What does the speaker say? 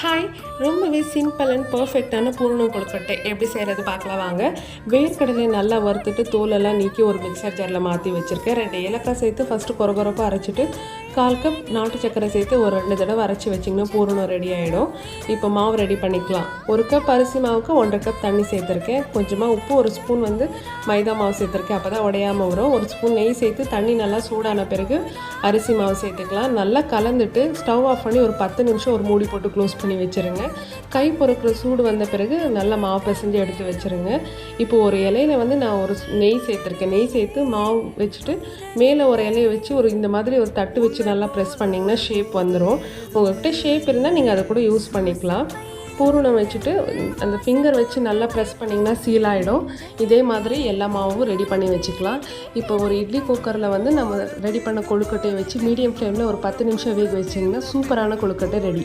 Hi, ரொம்பவே simple and பர்ஃபெக்டான பூரணம் கொழுக்கட்டை எப்படி செய்கிறது பார்க்கலாம் வாங்க. வேர்க்கடலை நல்லா வறுத்துட்டு தோலெல்லாம் நீக்கி ஒரு மிக்சர் ஜாரில் மாற்றி வச்சுருக்கேன். 2 ஏலக்காய் சேர்த்து ஃபஸ்ட்டு கொரகொரப்பாக அரைச்சிட்டு 1/4 கப் நாட்டு சக்கரை சேர்த்து ஒரு 2 தடவை அரைச்சி வச்சிங்கன்னா பூரணம் ரெடி ஆகிடும். இப்போ மாவு ரெடி பண்ணிக்கலாம். 1 கப் அரிசி மாவுக்கு 1.5 கப் தண்ணி சேர்த்துருக்கேன். கொஞ்சமாக உப்பு, 1 ஸ்பூன் மைதா மாவு சேர்த்துருக்கேன், அப்போ தான் உடையாமல் வரும். 1 ஸ்பூன் நெய் சேர்த்து தண்ணி நல்லா சூடான பிறகு அரிசி மாவு சேர்த்துக்கலாம். நல்லா கலந்துட்டு ஸ்டவ் ஆஃப் பண்ணி ஒரு 10 நிமிஷம் ஒரு மூடி போட்டு க்ளோஸ் பண்ணி வச்சுருங்க. கை பொறுக்கிற சூடு வந்த பிறகு நல்லா மாவு பிசைஞ்சு எடுத்து வச்சுருங்க. இப்போ ஒரு இலையில் நான் ஒரு நெய் சேர்த்துருக்கேன். நெய் சேர்த்து மாவு வச்சுட்டு மேலே ஒரு இலையை வச்சு இந்த மாதிரி ஒரு தட்டு வச்சு நல்லா ப்ரெஸ் பண்ணிங்கன்னா ஷேப் வந்துடும். உங்கள்கிட்ட ஷேப் இருந்தால் நீங்கள் அதை கூட யூஸ் பண்ணிக்கலாம். பூரணம் வச்சுட்டு அந்த ஃபிங்கர் வச்சு நல்லா ப்ரெஸ் பண்ணிங்கன்னா சீல் ஆகிடும். இதே மாதிரி எல்லா மாவும் ரெடி பண்ணி வச்சுக்கலாம். இப்போ ஒரு இட்லி குக்கரில் நம்ம ரெடி பண்ண கொழுக்கட்டையை வச்சு மீடியம் ஃப்ளேமில் ஒரு 10 நிமிஷம் வேக வச்சிங்கன்னா சூப்பரான கொழுக்கட்டை ரெடி.